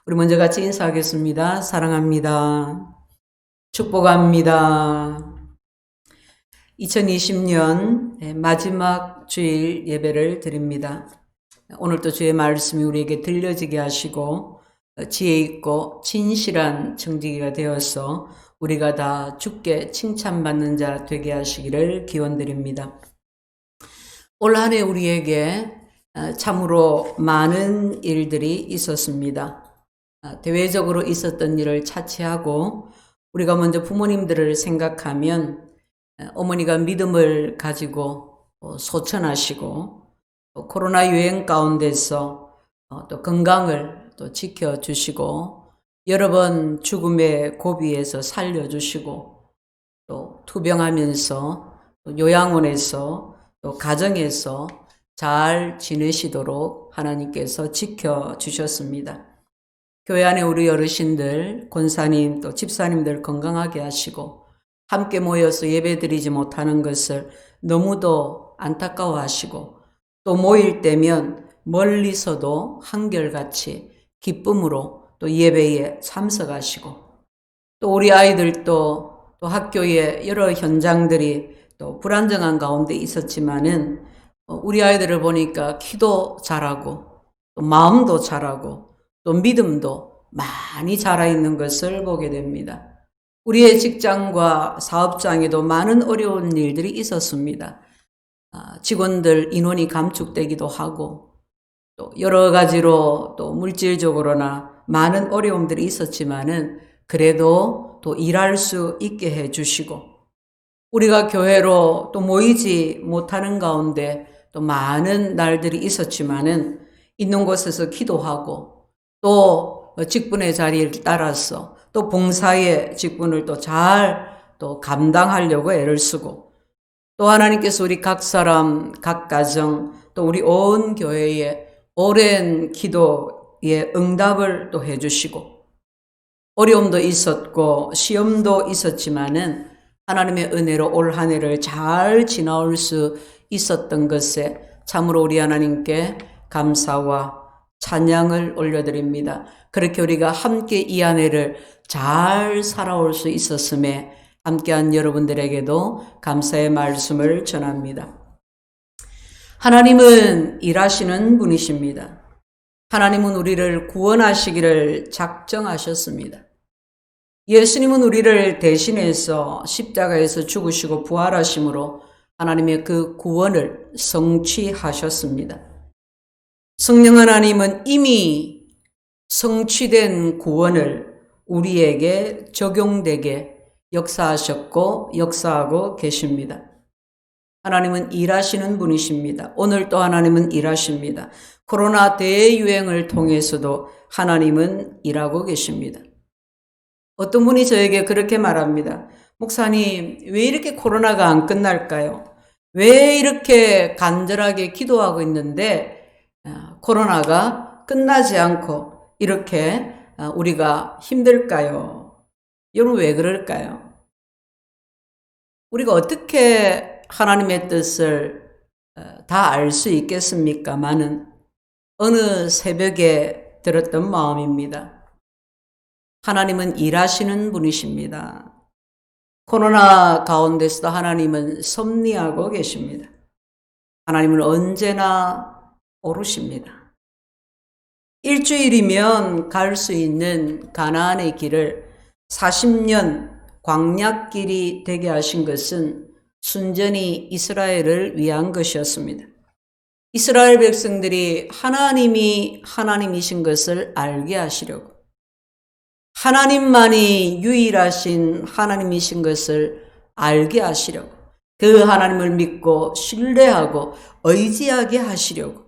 우리 먼저 같이 인사하겠습니다. 사랑합니다. 축복합니다. 2020년 마지막 주일 예배를 드립니다. 오늘도 주의 말씀이 우리에게 들려지게 하시고 지혜 있고 진실한 청지기가 되어서 우리가 다 주께 칭찬받는 자 되게 하시기를 기원드립니다. 올 한 해 우리에게 참으로 많은 일들이 있었습니다. 대외적으로 있었던 일을 차치하고 우리가 먼저 부모님들을 생각하면 어머니가 믿음을 가지고 소천하시고 코로나 유행 가운데서 또 건강을 또 지켜주시고 여러 번 죽음의 고비에서 살려주시고 또 투병하면서 또 요양원에서 또 가정에서 잘 지내시도록 하나님께서 지켜주셨습니다. 교회 안에 우리 어르신들, 권사님 또 집사님들 건강하게 하시고 함께 모여서 예배드리지 못하는 것을 너무도 안타까워하시고 또 모일 때면 멀리서도 한결같이 기쁨으로 또 예배에 참석하시고 또 우리 아이들도 또 학교에 여러 현장들이 또 불안정한 가운데 있었지만은 우리 아이들을 보니까 키도 잘하고 또 마음도 잘하고 또 믿음도 많이 자라있는 것을 보게 됩니다. 우리의 직장과 사업장에도 많은 어려운 일들이 있었습니다. 직원들 인원이 감축되기도 하고 또 여러 가지로 또 물질적으로나 많은 어려움들이 있었지만은 그래도 또 일할 수 있게 해주시고 우리가 교회로 또 모이지 못하는 가운데 또 많은 날들이 있었지만은 있는 곳에서 기도하고 또 직분의 자리를 따라서 또 봉사의 직분을 또 잘 또 감당하려고 애를 쓰고 또 하나님께서 우리 각 사람, 각 가정 또 우리 온 교회에 오랜 기도의 응답을 또 해주시고 어려움도 있었고 시험도 있었지만은 하나님의 은혜로 올 한 해를 잘 지나올 수 있었던 것에 참으로 우리 하나님께 감사와 찬양을 올려드립니다. 그렇게 우리가 함께 이 한 해를 잘 살아올 수 있었음에 함께한 여러분들에게도 감사의 말씀을 전합니다. 하나님은 일하시는 분이십니다. 하나님은 우리를 구원하시기를 작정하셨습니다. 예수님은 우리를 대신해서 십자가에서 죽으시고 부활하심으로 하나님의 그 구원을 성취하셨습니다. 성령 하나님은 이미 성취된 구원을 우리에게 적용되게 역사하셨고 역사하고 계십니다. 하나님은 일하시는 분이십니다. 오늘 또 하나님은 일하십니다. 코로나 대유행을 통해서도 하나님은 일하고 계십니다. 어떤 분이 저에게 그렇게 말합니다. 목사님, 왜 이렇게 코로나가 안 끝날까요? 왜 이렇게 간절하게 기도하고 있는데 코로나가 끝나지 않고 이렇게 우리가 힘들까요? 여러분 왜 그럴까요? 우리가 어떻게 하나님의 뜻을 다 알 수 있겠습니까마는 어느 새벽에 들었던 마음입니다. 하나님은 일하시는 분이십니다. 코로나 가운데서도 하나님은 섭리하고 계십니다. 하나님은 언제나 오르십니다. 일주일이면 갈 수 있는 가나안의 길을 40년 광야길이 되게 하신 것은 순전히 이스라엘을 위한 것이었습니다. 이스라엘 백성들이 하나님이 하나님이신 것을 알게 하시려고 하나님만이 유일하신 하나님이신 것을 알게 하시려고 그 하나님을 믿고 신뢰하고 의지하게 하시려고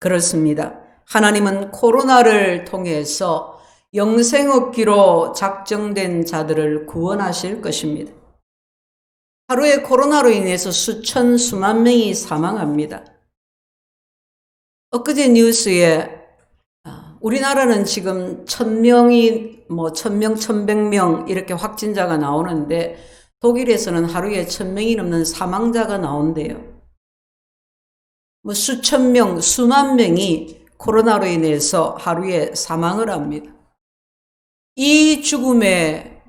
그렇습니다. 하나님은 코로나를 통해서 영생 얻기로 작정된 자들을 구원하실 것입니다. 하루에 코로나로 인해서 수천 수만 명이 사망합니다. 엊그제 뉴스에 우리나라는 지금 1000명이 1000명, 1100명 이렇게 확진자가 나오는데 독일에서는 하루에 1000명이 넘는 사망자가 나온대요. 수천 명, 수만 명이 코로나로 인해서 하루에 사망을 합니다. 이 죽음의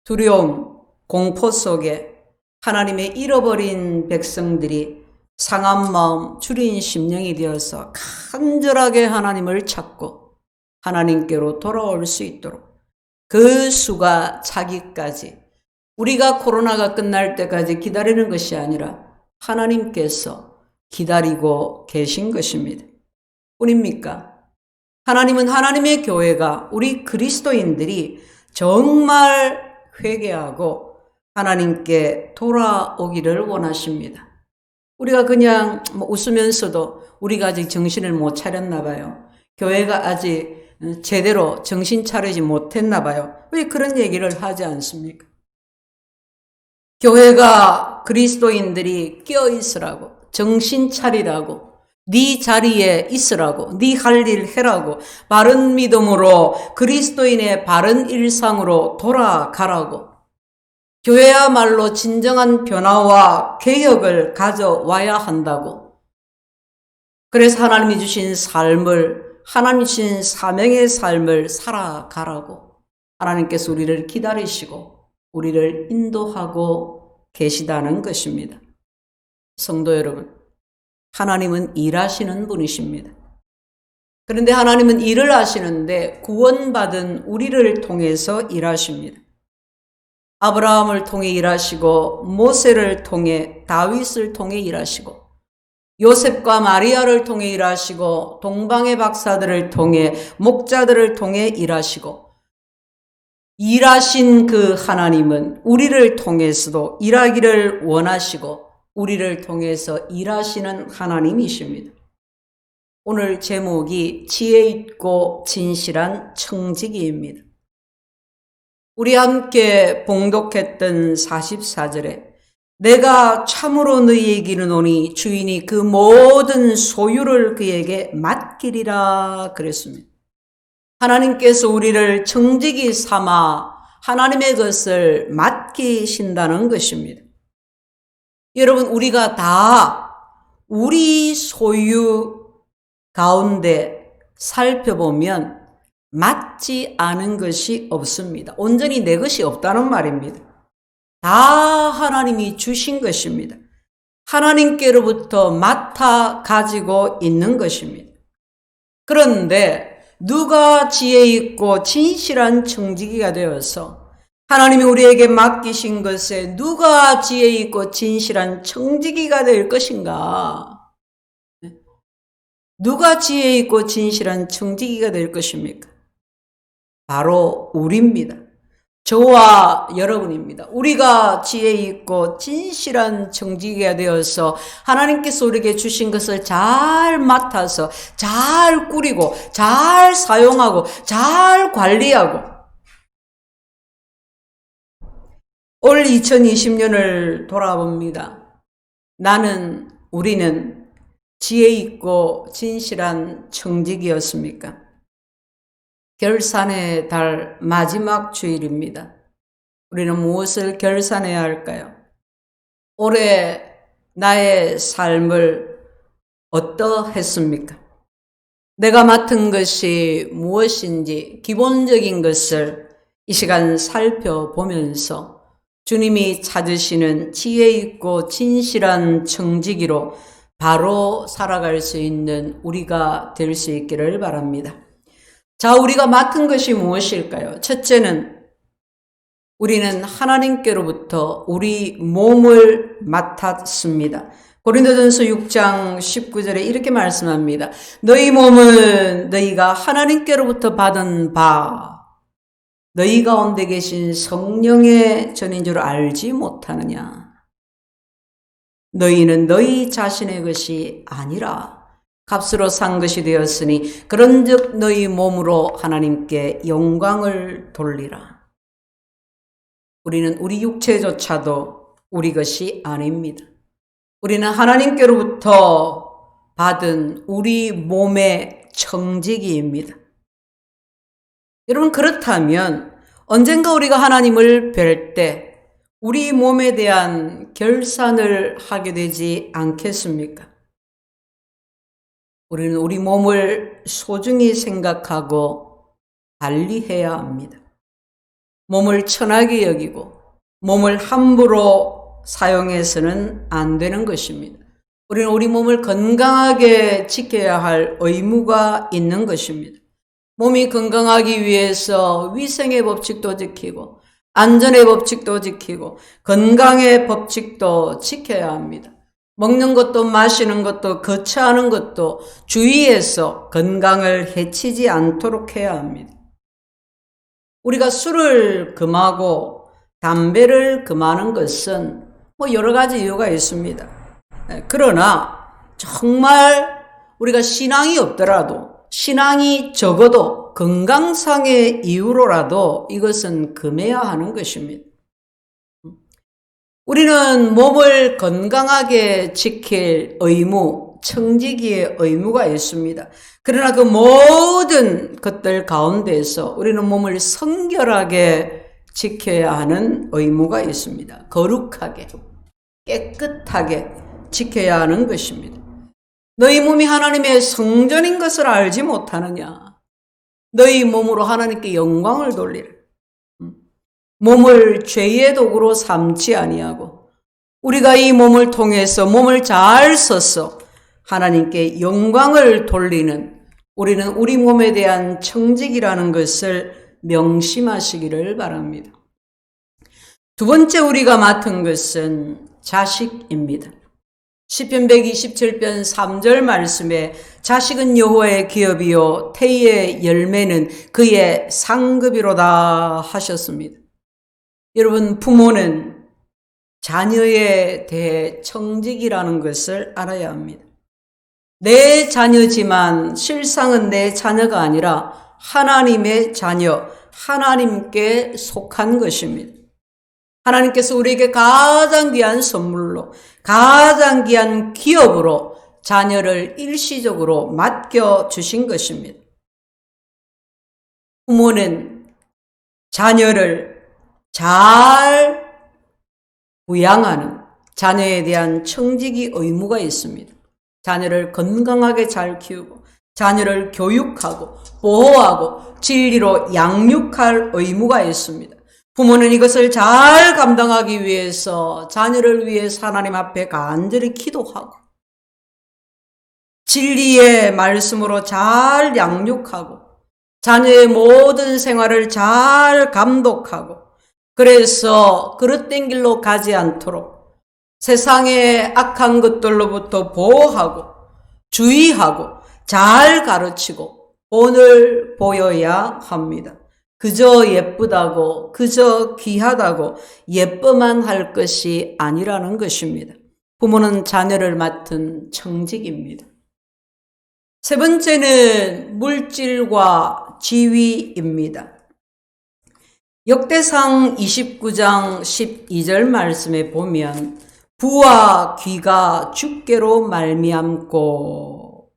두려움, 공포 속에 하나님의 잃어버린 백성들이 상한 마음, 주린 심령이 되어서 간절하게 하나님을 찾고 하나님께로 돌아올 수 있도록 그 수가 차기까지 우리가 코로나가 끝날 때까지 기다리는 것이 아니라 하나님께서 기다리고 계신 것입니다. 뿐입니까? 하나님은 하나님의 교회가 우리 그리스도인들이 정말 회개하고 하나님께 돌아오기를 원하십니다. 우리가 그냥 웃으면서도 우리가 아직 정신을 못 차렸나 봐요. 교회가 아직 제대로 정신 차리지 못했나 봐요. 왜 그런 얘기를 하지 않습니까? 교회가 그리스도인들이 깨어있으라고, 정신 차리라고, 네 자리에 있으라고, 네 할 일 해라고, 바른 믿음으로 그리스도인의 바른 일상으로 돌아가라고, 교회야말로 진정한 변화와 개혁을 가져와야 한다고. 그래서 하나님이 주신 삶을, 하나님이 주신 사명의 삶을 살아가라고 하나님께서 우리를 기다리시고 우리를 인도하고 계시다는 것입니다. 성도 여러분, 하나님은 일하시는 분이십니다. 그런데 하나님은 일을 하시는데 구원받은 우리를 통해서 일하십니다. 아브라함을 통해 일하시고 모세를 통해 다윗을 통해 일하시고 요셉과 마리아를 통해 일하시고 동방의 박사들을 통해 목자들을 통해 일하시고 일하신 그 하나님은 우리를 통해서도 일하기를 원하시고 우리를 통해서 일하시는 하나님이십니다. 오늘 제목이 지혜 있고 진실한 청지기입니다. 우리 함께 봉독했던 44절에 내가 참으로 너희에게 이르노니 주인이 그 모든 소유를 그에게 맡기리라 그랬습니다. 하나님께서 우리를 청지기 삼아 하나님의 것을 맡기신다는 것입니다. 여러분, 우리가 다 우리 소유 가운데 살펴보면 맞지 않은 것이 없습니다. 온전히 내 것이 없다는 말입니다. 다 하나님이 주신 것입니다. 하나님께로부터 맡아 가지고 있는 것입니다. 그런데 누가 지혜 있고 진실한 청지기가 되어서 하나님이 우리에게 맡기신 것에 누가 지혜 있고 진실한 청지기가 될 것인가? 누가 지혜 있고 진실한 청지기가 될 것입니까? 바로 우리입니다. 저와 여러분입니다. 우리가 지혜 있고 진실한 청지기가 되어서 하나님께서 우리에게 주신 것을 잘 맡아서 잘 꾸리고 잘 사용하고 잘 관리하고 올 2020년을 돌아봅니다. 우리는 지혜 있고 진실한 청지기였습니까? 결산의 달 마지막 주일입니다. 우리는 무엇을 결산해야 할까요? 올해 나의 삶을 어떠했습니까? 내가 맡은 것이 무엇인지 기본적인 것을 이 시간 살펴보면서 주님이 찾으시는 지혜 있고 진실한 청지기로 바로 살아갈 수 있는 우리가 될 수 있기를 바랍니다. 자, 우리가 맡은 것이 무엇일까요? 첫째는 우리는 하나님께로부터 우리 몸을 맡았습니다. 고린도전서 6장 19절에 이렇게 말씀합니다. 너희 몸은 너희가 하나님께로부터 받은 바 너희 가운데 계신 성령의 전인 줄 알지 못하느냐. 너희는 너희 자신의 것이 아니라 값으로 산 것이 되었으니 그런즉 너희 몸으로 하나님께 영광을 돌리라. 우리는 우리 육체조차도 우리 것이 아닙니다. 우리는 하나님께로부터 받은 우리 몸의 청지기입니다. 여러분, 그렇다면 언젠가 우리가 하나님을 뵐 때 우리 몸에 대한 결산을 하게 되지 않겠습니까? 우리는 우리 몸을 소중히 생각하고 관리해야 합니다. 몸을 천하게 여기고 몸을 함부로 사용해서는 안 되는 것입니다. 우리는 우리 몸을 건강하게 지켜야 할 의무가 있는 것입니다. 몸이 건강하기 위해서 위생의 법칙도 지키고 안전의 법칙도 지키고 건강의 법칙도 지켜야 합니다. 먹는 것도 마시는 것도 거처하는 것도 주의해서 건강을 해치지 않도록 해야 합니다. 우리가 술을 금하고 담배를 금하는 것은 여러 가지 이유가 있습니다. 그러나 정말 우리가 신앙이 없더라도 신앙이 적어도 건강상의 이유로라도 이것은 금해야 하는 것입니다. 우리는 몸을 건강하게 지킬 의무, 청지기의 의무가 있습니다. 그러나 그 모든 것들 가운데서 우리는 몸을 성결하게 지켜야 하는 의무가 있습니다. 거룩하게, 깨끗하게 지켜야 하는 것입니다. 너희 몸이 하나님의 성전인 것을 알지 못하느냐? 너희 몸으로 하나님께 영광을 돌리라. 몸을 죄의 도구로 삼지 아니하고 우리가 이 몸을 통해서 몸을 잘 써서 하나님께 영광을 돌리는 우리는 우리 몸에 대한 청직이라는 것을 명심하시기를 바랍니다. 두 번째 우리가 맡은 것은 자식입니다. 시편 127편 3절 말씀에 자식은 여호와의 기업이요 태의 열매는 그의 상급이로다 하셨습니다. 여러분, 부모는 자녀에 대해 청직이라는 것을 알아야 합니다. 내 자녀지만 실상은 내 자녀가 아니라 하나님의 자녀, 하나님께 속한 것입니다. 하나님께서 우리에게 가장 귀한 선물로, 가장 귀한 기업으로 자녀를 일시적으로 맡겨주신 것입니다. 부모는 자녀를 잘 부양하는 자녀에 대한 청지기 의무가 있습니다. 자녀를 건강하게 잘 키우고 자녀를 교육하고 보호하고 진리로 양육할 의무가 있습니다. 부모는 이것을 잘 감당하기 위해서 자녀를 위해서 하나님 앞에 간절히 기도하고 진리의 말씀으로 잘 양육하고 자녀의 모든 생활을 잘 감독하고 그래서 그릇된 길로 가지 않도록 세상의 악한 것들로부터 보호하고 주의하고 잘 가르치고 본을 보여야 합니다. 그저 예쁘다고 그저 귀하다고 예뻐만 할 것이 아니라는 것입니다. 부모는 자녀를 맡은 청직입니다. 세 번째는 물질과 지위입니다. 역대상 29장 12절 말씀에 보면 부와 귀가 주께로 말미암고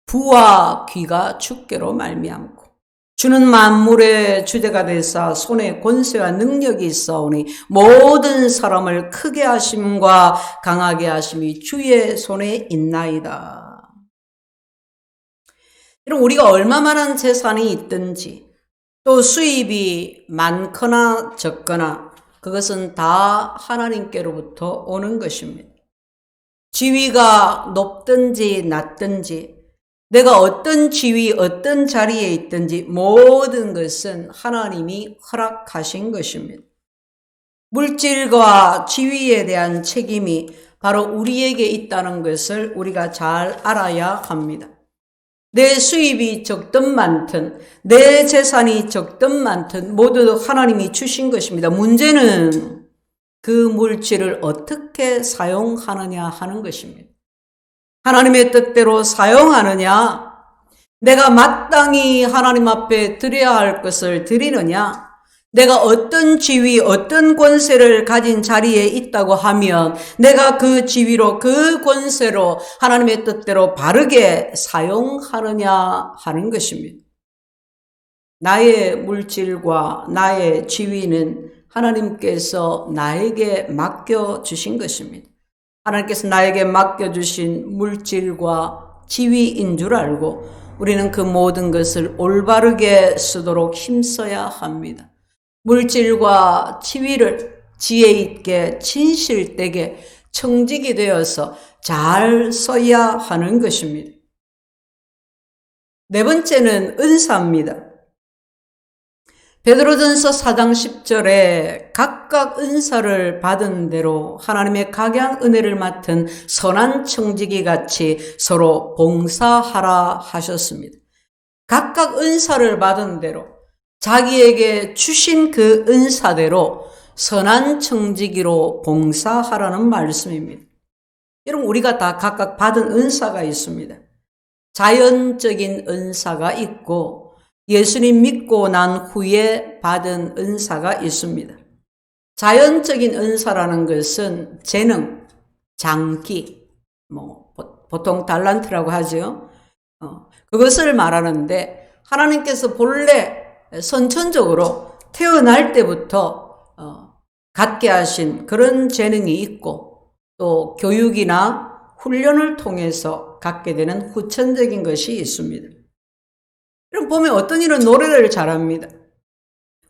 부와 귀가 주께로 말미암고 주는 만물의 주제가 되사 손에 권세와 능력이 있사오니 모든 사람을 크게 하심과 강하게 하심이 주의 손에 있나이다. 우리가 얼마만한 재산이 있든지 또 수입이 많거나 적거나 그것은 다 하나님께로부터 오는 것입니다. 지위가 높든지 낮든지 내가 어떤 지위, 어떤 자리에 있든지 모든 것은 하나님이 허락하신 것입니다. 물질과 지위에 대한 책임이 바로 우리에게 있다는 것을 우리가 잘 알아야 합니다. 내 수입이 적든 많든 내 재산이 적든 많든 모두 하나님이 주신 것입니다. 문제는 그 물질을 어떻게 사용하느냐 하는 것입니다. 하나님의 뜻대로 사용하느냐, 내가 마땅히 하나님 앞에 드려야 할 것을 드리느냐, 내가 어떤 지위, 어떤 권세를 가진 자리에 있다고 하면 내가 그 지위로, 그 권세로 하나님의 뜻대로 바르게 사용하느냐 하는 것입니다. 나의 물질과 나의 지위는 하나님께서 나에게 맡겨주신 것입니다. 하나님께서 나에게 맡겨주신 물질과 지위인 줄 알고 우리는 그 모든 것을 올바르게 쓰도록 힘써야 합니다. 물질과 지위를 지혜 있게 진실되게 청직이 되어서 잘 써야 하는 것입니다. 네 번째는 은사입니다. 베드로전서 4장 10절에 각각 은사를 받은 대로 하나님의 각양 은혜를 맡은 선한 청지기 같이 서로 봉사하라 하셨습니다. 각각 은사를 받은 대로 자기에게 주신 그 은사대로 선한 청지기로 봉사하라는 말씀입니다. 여러분, 우리가 다 각각 받은 은사가 있습니다. 자연적인 은사가 있고 예수님 믿고 난 후에 받은 은사가 있습니다. 자연적인 은사라는 것은 재능, 장기, 보통 달란트라고 하죠. 그것을 말하는데 하나님께서 본래 선천적으로 태어날 때부터 갖게 하신 그런 재능이 있고 또 교육이나 훈련을 통해서 갖게 되는 후천적인 것이 있습니다. 그럼 보면 어떤 이는 노래를 잘합니다.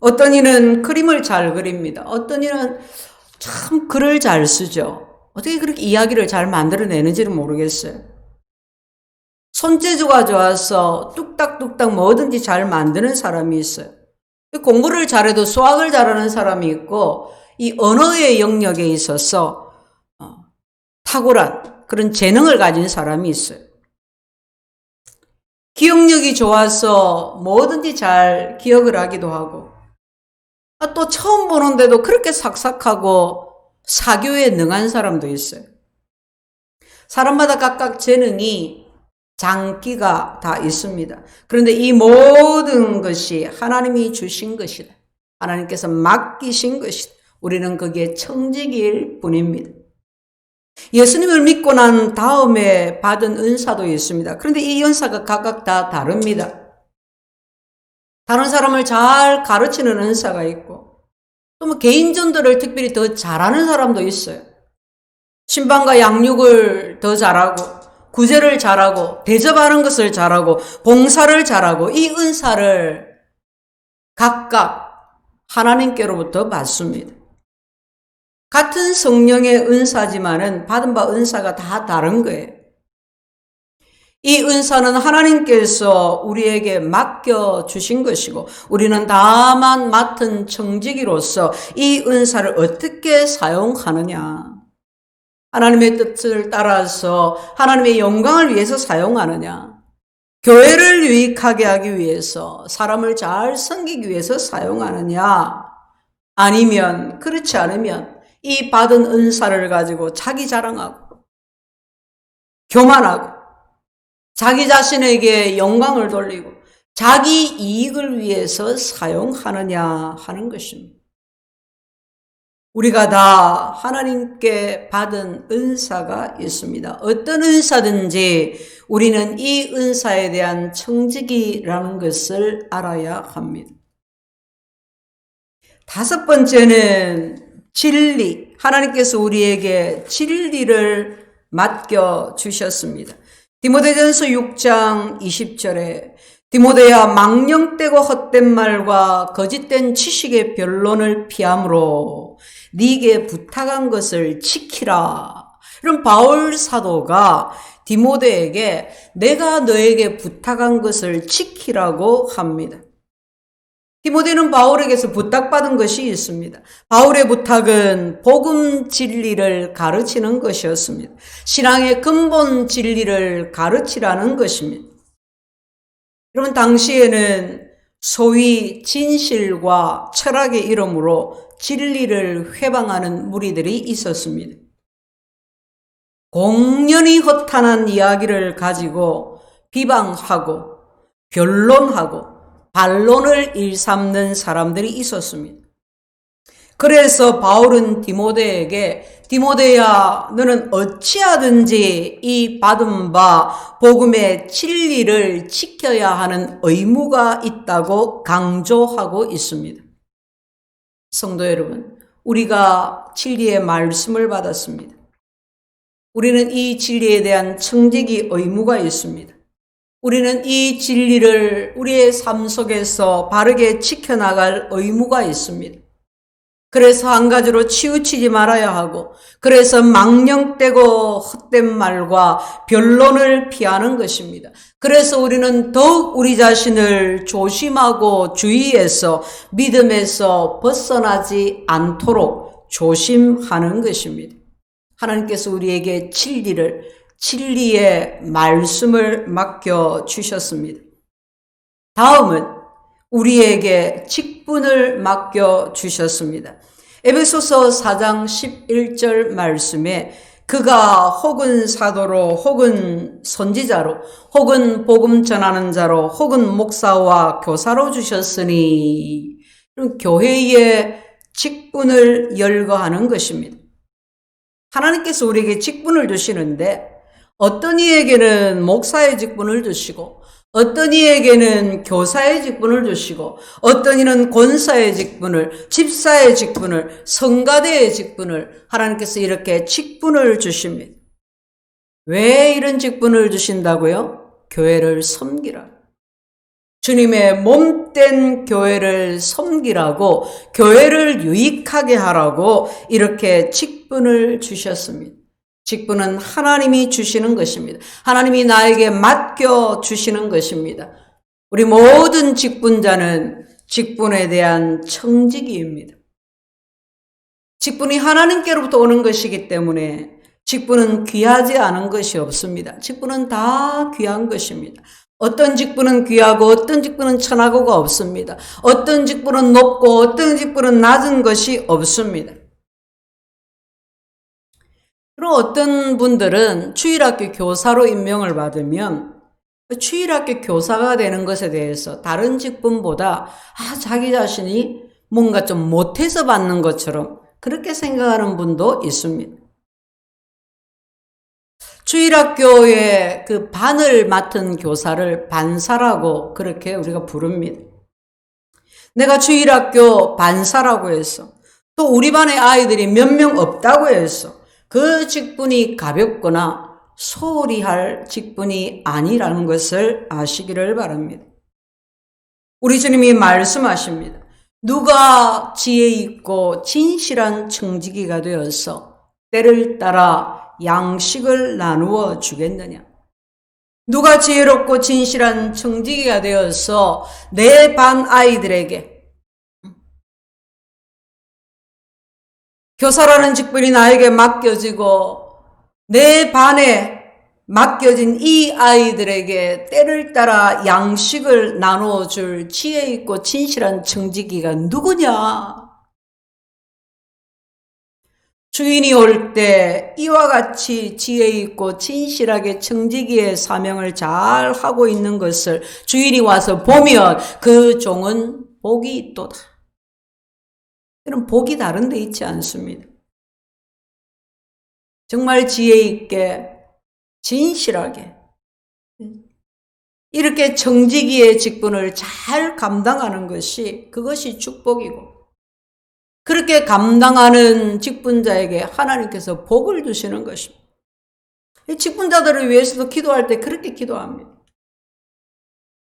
어떤 이는 그림을 잘 그립니다. 어떤 이는 참 글을 잘 쓰죠. 어떻게 그렇게 이야기를 잘 만들어내는지는 모르겠어요. 손재주가 좋아서 뚝딱뚝딱 뭐든지 잘 만드는 사람이 있어요. 공부를 잘해도 수학을 잘하는 사람이 있고 이 언어의 영역에 있어서 탁월한 그런 재능을 가진 사람이 있어요. 기억력이 좋아서 뭐든지 잘 기억을 하기도 하고 또 처음 보는데도 그렇게 삭삭하고 사교에 능한 사람도 있어요. 사람마다 각각 재능이 장기가 다 있습니다. 그런데 이 모든 것이 하나님이 주신 것이다. 하나님께서 맡기신 것이다. 우리는 거기에 청지기일 뿐입니다. 예수님을 믿고 난 다음에 받은 은사도 있습니다. 그런데 이 은사가 각각 다 다릅니다. 다른 사람을 잘 가르치는 은사가 있고 또 개인 전도를 특별히 더 잘하는 사람도 있어요. 신방과 양육을 더 잘하고 구제를 잘하고 대접하는 것을 잘하고 봉사를 잘하고 이 은사를 각각 하나님께로부터 받습니다. 같은 성령의 은사지만은 받은 바 은사가 다 다른 거예요. 이 은사는 하나님께서 우리에게 맡겨주신 것이고 우리는 다만 맡은 청지기로서 이 은사를 어떻게 사용하느냐. 하나님의 뜻을 따라서 하나님의 영광을 위해서 사용하느냐. 교회를 유익하게 하기 위해서 사람을 잘 섬기기 위해서 사용하느냐. 아니면 그렇지 않으면 이 받은 은사를 가지고 자기 자랑하고 교만하고 자기 자신에게 영광을 돌리고 자기 이익을 위해서 사용하느냐 하는 것입니다. 우리가 다 하나님께 받은 은사가 있습니다. 어떤 은사든지 우리는 이 은사에 대한 청지기라는 것을 알아야 합니다. 다섯 번째는 진리. 하나님께서 우리에게 진리를 맡겨주셨습니다. 디모데전서 6장 20절에 디모데야 망령되고 헛된 말과 거짓된 지식의 변론을 피함으로 네게 부탁한 것을 지키라. 이런 바울 사도가 디모데에게 내가 너에게 부탁한 것을 지키라고 합니다. 디모데는 바울에게서 부탁받은 것이 있습니다. 바울의 부탁은 복음 진리를 가르치는 것이었습니다. 신앙의 근본 진리를 가르치라는 것입니다. 여러분, 당시에는 소위 진실과 철학의 이름으로 진리를 회방하는 무리들이 있었습니다. 공연히 허탄한 이야기를 가지고 비방하고 변론하고 반론을 일삼는 사람들이 있었습니다. 그래서 바울은 디모데에게 디모데야 너는 어찌하든지 이 받은 바 복음의 진리를 지켜야 하는 의무가 있다고 강조하고 있습니다. 성도 여러분, 우리가 진리의 말씀을 받았습니다. 우리는 이 진리에 대한 청지기 의무가 있습니다. 우리는 이 진리를 우리의 삶 속에서 바르게 지켜나갈 의무가 있습니다. 그래서 한 가지로 치우치지 말아야 하고, 그래서 망령되고 헛된 말과 변론을 피하는 것입니다. 그래서 우리는 더욱 우리 자신을 조심하고 주의해서 믿음에서 벗어나지 않도록 조심하는 것입니다. 하나님께서 우리에게 진리의 말씀을 맡겨주셨습니다. 다음은 우리에게 직분을 맡겨주셨습니다. 에베소서 4장 11절 말씀에 그가 혹은 사도로 혹은 선지자로 혹은 복음 전하는 자로 혹은 목사와 교사로 주셨으니 교회의 직분을 열거하는 것입니다. 하나님께서 우리에게 직분을 주시는데 어떤 이에게는 목사의 직분을 주시고 어떤 이에게는 교사의 직분을 주시고 어떤 이는 권사의 직분을, 집사의 직분을, 성가대의 직분을 하나님께서 이렇게 직분을 주십니다. 왜 이런 직분을 주신다고요? 교회를 섬기라. 주님의 몸된 교회를 섬기라고, 교회를 유익하게 하라고 이렇게 직분을 주셨습니다. 직분은 하나님이 주시는 것입니다. 하나님이 나에게 맡겨주시는 것입니다. 우리 모든 직분자는 직분에 대한 청지기입니다. 직분이 하나님께로부터 오는 것이기 때문에 직분은 귀하지 않은 것이 없습니다. 직분은 다 귀한 것입니다. 어떤 직분은 귀하고 어떤 직분은 천하고가 없습니다. 어떤 직분은 높고 어떤 직분은 낮은 것이 없습니다. 그리고 어떤 분들은 주일학교 교사로 임명을 받으면 주일학교 교사가 되는 것에 대해서 다른 직분보다 자기 자신이 뭔가 좀 못해서 받는 것처럼 그렇게 생각하는 분도 있습니다. 주일학교의 그 반을 맡은 교사를 반사라고 그렇게 우리가 부릅니다. 내가 주일학교 반사라고 해서 또 우리 반의 아이들이 몇 명 없다고 해서 그 직분이 가볍거나 소홀히 할 직분이 아니라는 것을 아시기를 바랍니다. 우리 주님이 말씀하십니다. 누가 지혜 있고 진실한 청지기가 되어서 때를 따라 양식을 나누어 주겠느냐? 누가 지혜롭고 진실한 청지기가 되어서 내 반 아이들에게 교사라는 직분이 나에게 맡겨지고 내 반에 맡겨진 이 아이들에게 때를 따라 양식을 나누어 줄 지혜 있고 진실한 청지기가 누구냐? 주인이 올 때 이와 같이 지혜 있고 진실하게 청지기의 사명을 잘 하고 있는 것을 주인이 와서 보면 그 종은 복이 있도다. 이런 복이 다른 데 있지 않습니다. 정말 지혜 있게 진실하게 이렇게 청지기의 직분을 잘 감당하는 것이 그것이 축복이고 그렇게 감당하는 직분자에게 하나님께서 복을 주시는 것입니다. 직분자들을 위해서도 기도할 때 그렇게 기도합니다.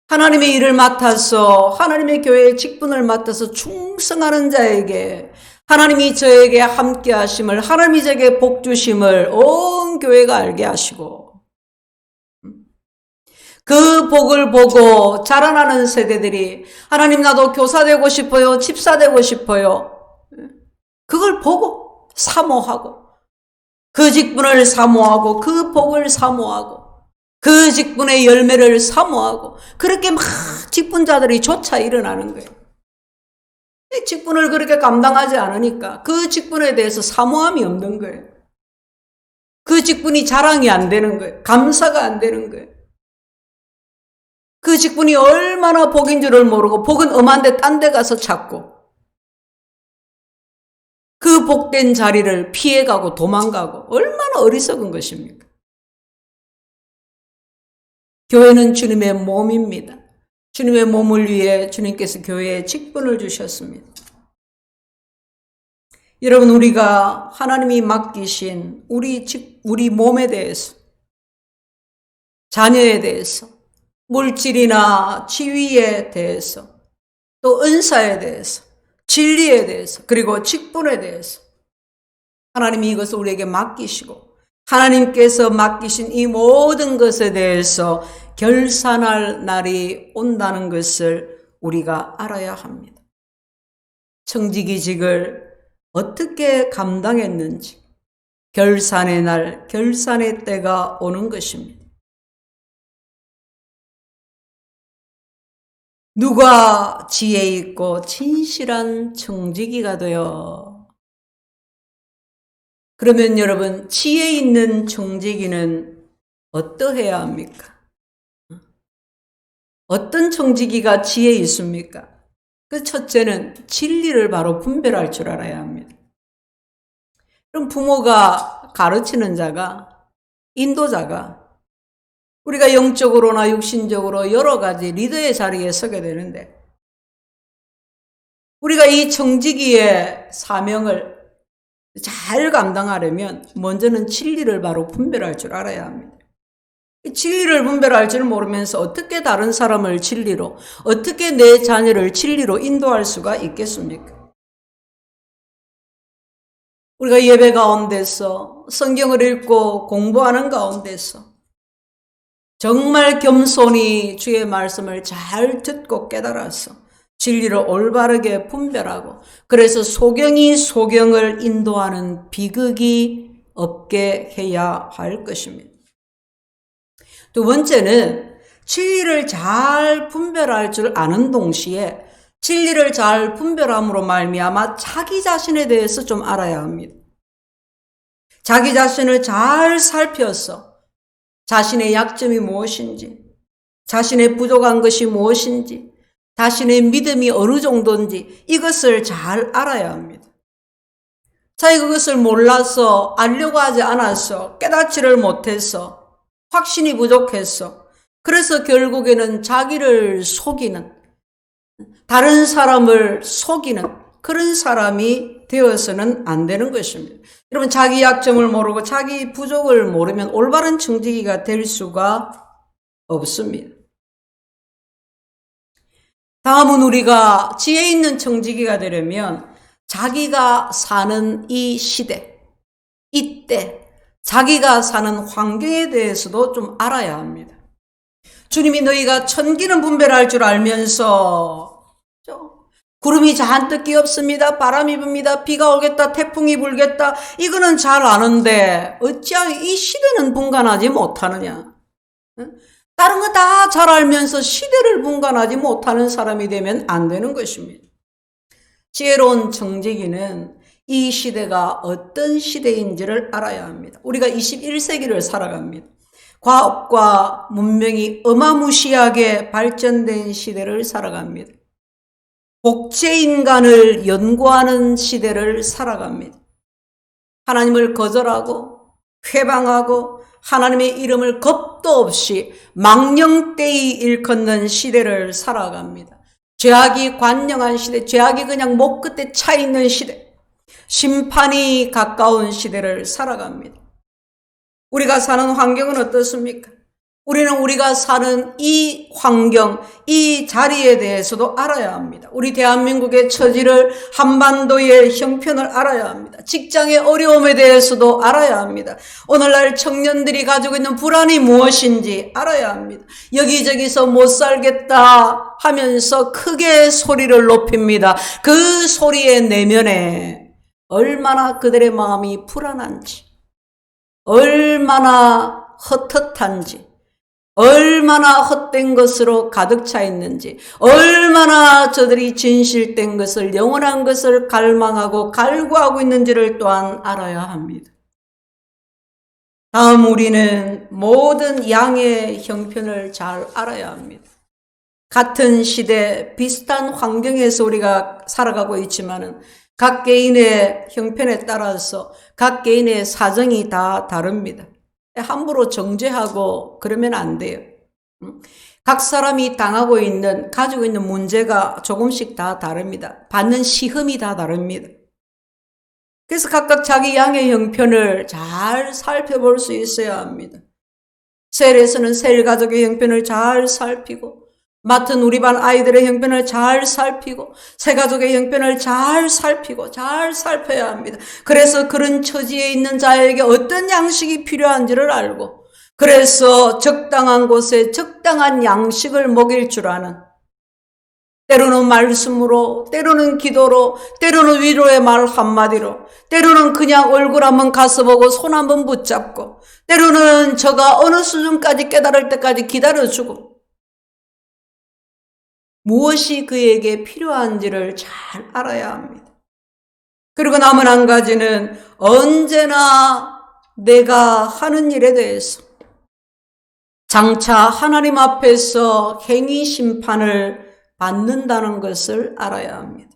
하나님의 일을 맡아서 하나님의 교회의 직분을 맡아서 충성하는 자에게 하나님이 저에게 함께 하심을 하나님이 저에게 복 주심을 온 교회가 알게 하시고 그 복을 보고 자라나는 세대들이 하나님 나도 교사 되고 싶어요. 집사 되고 싶어요. 그걸 보고 사모하고 그 직분을 사모하고 그 복을 사모하고 그 직분의 열매를 사모하고 그렇게 막 직분자들이 조차 일어나는 거예요. 직분을 그렇게 감당하지 않으니까 그 직분에 대해서 사모함이 없는 거예요. 그 직분이 자랑이 안 되는 거예요. 감사가 안 되는 거예요. 그 직분이 얼마나 복인 줄을 모르고 복은 엄한데 딴 데 가서 찾고 그 복된 자리를 피해가고 도망가고 얼마나 어리석은 것입니까? 교회는 주님의 몸입니다. 주님의 몸을 위해 주님께서 교회에 직분을 주셨습니다. 여러분, 우리가 하나님이 맡기신 우리 몸에 대해서, 자녀에 대해서, 물질이나 지위에 대해서, 또 은사에 대해서, 진리에 대해서, 그리고 직분에 대해서 하나님이 이것을 우리에게 맡기시고, 하나님께서 맡기신 이 모든 것에 대해서 결산할 날이 온다는 것을 우리가 알아야 합니다. 청지기직을 어떻게 감당했는지 결산의 날, 결산의 때가 오는 것입니다. 누가 지혜 있고 진실한 청지기가 되어, 그러면 여러분, 지혜 있는 청지기는 어떠해야 합니까? 어떤 청지기가 지혜 있습니까? 그 첫째는 진리를 바로 분별할 줄 알아야 합니다. 그럼 부모가 가르치는 자가, 인도자가, 우리가 영적으로나 육신적으로 여러 가지 리더의 자리에 서게 되는데, 우리가 이 청지기의 사명을 잘 감당하려면 먼저는 진리를 바로 분별할 줄 알아야 합니다. 진리를 분별할 줄 모르면서 어떻게 다른 사람을 진리로, 어떻게 내 자녀를 진리로 인도할 수가 있겠습니까? 우리가 예배 가운데서, 성경을 읽고 공부하는 가운데서 정말 겸손히 주의 말씀을 잘 듣고 깨달아서 진리를 올바르게 분별하고, 그래서 소경이 소경을 인도하는 비극이 없게 해야 할 것입니다. 두 번째는 진리를 잘 분별할 줄 아는 동시에 진리를 잘 분별함으로 말미암아 자기 자신에 대해서 좀 알아야 합니다. 자기 자신을 잘 살펴서 자신의 약점이 무엇인지, 자신의 부족한 것이 무엇인지, 자신의 믿음이 어느 정도인지 이것을 잘 알아야 합니다. 자기 그것을 몰라서, 알려고 하지 않아서, 깨닫지를 못해서, 확신이 부족해서, 그래서 결국에는 자기를 속이는, 다른 사람을 속이는 그런 사람이 되어서는 안 되는 것입니다. 여러분, 자기 약점을 모르고 자기 부족을 모르면 올바른 청지기가 될 수가 없습니다. 다음은 우리가 지혜 있는 청지기가 되려면 자기가 사는 이 시대, 이때, 자기가 사는 환경에 대해서도 좀 알아야 합니다. 주님이 너희가 천기는 분별할 줄 알면서, 구름이 잔뜩 끼었습니다. 바람이 붑니다. 비가 오겠다. 태풍이 불겠다. 이거는 잘 아는데 어찌하여 이 시대는 분간하지 못하느냐. 다른 거 다 잘 알면서 시대를 분간하지 못하는 사람이 되면 안 되는 것입니다. 지혜로운 청지기는 이 시대가 어떤 시대인지를 알아야 합니다. 우리가 21세기를 살아갑니다. 과학과 문명이 어마무시하게 발전된 시대를 살아갑니다. 복제인간을 연구하는 시대를 살아갑니다. 하나님을 거절하고 회방하고 하나님의 이름을 겁도 없이 망령되이 일컫는 시대를 살아갑니다. 죄악이 관영한 시대, 죄악이 그냥 목 끝에 차 있는 시대, 심판이 가까운 시대를 살아갑니다. 우리가 사는 환경은 어떻습니까? 우리는 우리가 사는 이 환경, 이 자리에 대해서도 알아야 합니다. 우리 대한민국의 처지를, 한반도의 형편을 알아야 합니다. 직장의 어려움에 대해서도 알아야 합니다. 오늘날 청년들이 가지고 있는 불안이 무엇인지 알아야 합니다. 여기저기서 못 살겠다 하면서 크게 소리를 높입니다. 그 소리의 내면에 얼마나 그들의 마음이 불안한지, 얼마나 헛헛한지, 얼마나 헛된 것으로 가득 차 있는지, 얼마나 저들이 진실된 것을, 영원한 것을 갈망하고 갈구하고 있는지를 또한 알아야 합니다. 다음 우리는 모든 양의 형편을 잘 알아야 합니다. 같은 시대, 비슷한 환경에서 우리가 살아가고 있지만은 각 개인의 형편에 따라서 각 개인의 사정이 다 다릅니다. 함부로 정죄하고 그러면 안 돼요. 각 사람이 당하고 있는, 가지고 있는 문제가 조금씩 다 다릅니다. 받는 시험이 다 다릅니다. 그래서 각각 자기 양의 형편을 잘 살펴볼 수 있어야 합니다. 셀에서는 셀 가족의 형편을 잘 살피고, 맡은 우리 반 아이들의 형편을 잘 살피고, 새 가족의 형편을 잘 살피고 잘 살펴야 합니다. 그래서 그런 처지에 있는 자에게 어떤 양식이 필요한지를 알고, 그래서 적당한 곳에 적당한 양식을 먹일 줄 아는, 때로는 말씀으로, 때로는 기도로, 때로는 위로의 말 한마디로, 때로는 그냥 얼굴 한번 가서 보고 손 한번 붙잡고, 때로는 저가 어느 수준까지 깨달을 때까지 기다려주고, 무엇이 그에게 필요한지를 잘 알아야 합니다. 그리고 남은 한 가지는 언제나 내가 하는 일에 대해서 장차 하나님 앞에서 행위 심판을 받는다는 것을 알아야 합니다.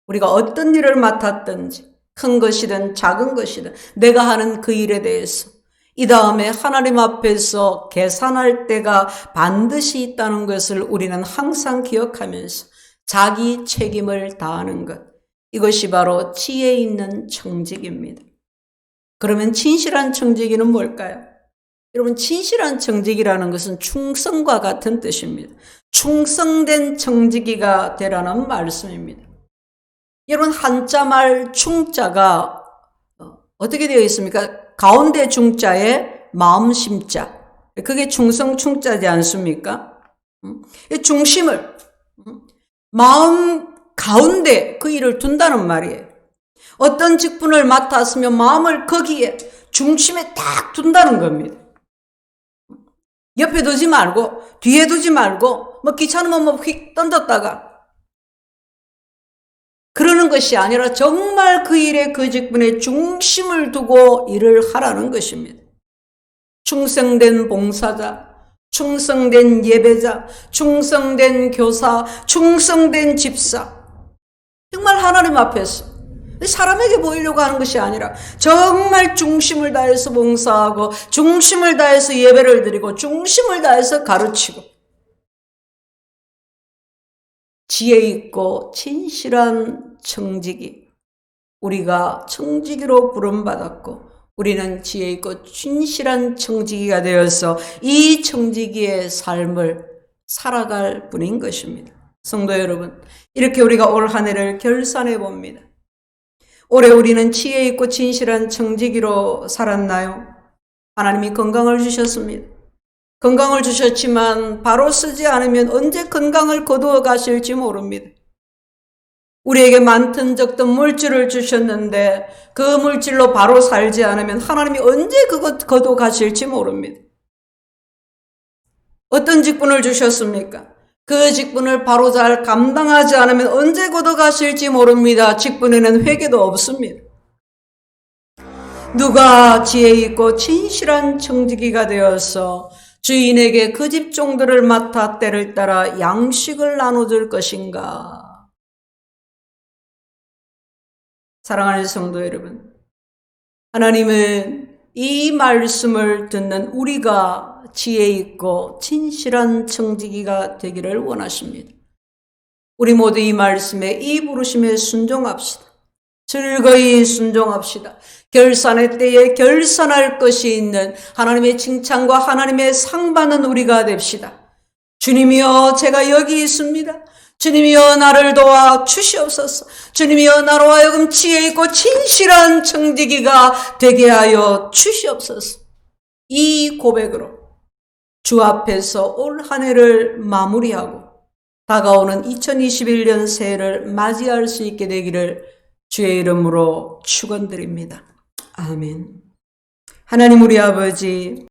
우리가 어떤 일을 맡았든지 큰 것이든 작은 것이든 내가 하는 그 일에 대해서 이 다음에 하나님 앞에서 계산할 때가 반드시 있다는 것을 우리는 항상 기억하면서 자기 책임을 다하는 것, 이것이 바로 지혜 있는 청지기입니다. 그러면 진실한 청지기는 뭘까요? 여러분, 진실한 청지기라는 것은 충성과 같은 뜻입니다. 충성된 청지기가 되라는 말씀입니다. 여러분, 한자말 충자가 어떻게 되어 있습니까? 가운데 중자에 마음심자, 그게 충성 충자지 않습니까? 중심을 마음 가운데 그 일을 둔다는 말이에요. 어떤 직분을 맡았으면 마음을 거기에 중심에 딱 둔다는 겁니다. 옆에 두지 말고 뒤에 두지 말고 귀찮으면 휙 던졌다가 그러는 것이 아니라 정말 그 일에 그 직분에 중심을 두고 일을 하라는 것입니다. 충성된 봉사자, 충성된 예배자, 충성된 교사, 충성된 집사, 정말 하나님 앞에서 사람에게 보이려고 하는 것이 아니라 정말 중심을 다해서 봉사하고 중심을 다해서 예배를 드리고 중심을 다해서 가르치고 지혜 있고 진실한 청지기, 우리가 청지기로 부름받았고 우리는 지혜 있고 진실한 청지기가 되어서 이 청지기의 삶을 살아갈 뿐인 것입니다. 성도 여러분, 이렇게 우리가 올 한 해를 결산해 봅니다. 올해 우리는 지혜 있고 진실한 청지기로 살았나요? 하나님이 건강을 주셨습니다. 건강을 주셨지만 바로 쓰지 않으면 언제 건강을 거두어 가실지 모릅니다. 우리에게 많든 적든 물질을 주셨는데 그 물질로 바로 살지 않으면 하나님이 언제 그것 거두어 가실지 모릅니다. 어떤 직분을 주셨습니까? 그 직분을 바로 잘 감당하지 않으면 언제 거두어 가실지 모릅니다. 직분에는 회개도 없습니다. 누가 지혜 있고 진실한 청지기가 되어서 주인에게 그 집 종들을 맡아 때를 따라 양식을 나눠줄 것인가? 사랑하는 성도 여러분, 하나님은 이 말씀을 듣는 우리가 지혜 있고 진실한 청지기가 되기를 원하십니다. 우리 모두 이 말씀에, 이 부르심에 순종합시다. 즐거이 순종합시다. 결산의 때에 결산할 것이 있는 하나님의 칭찬과 하나님의 상 받는 우리가 됩시다. 주님이여, 제가 여기 있습니다. 주님이여, 나를 도와 주시옵소서. 주님이여, 나로 하여금 지혜 있고 진실한 청지기가 되게 하여 주시옵소서. 이 고백으로 주 앞에서 올 한 해를 마무리하고 다가오는 2021년 새해를 맞이할 수 있게 되기를 주의 이름으로 축원드립니다. 아멘. 하나님 우리 아버지,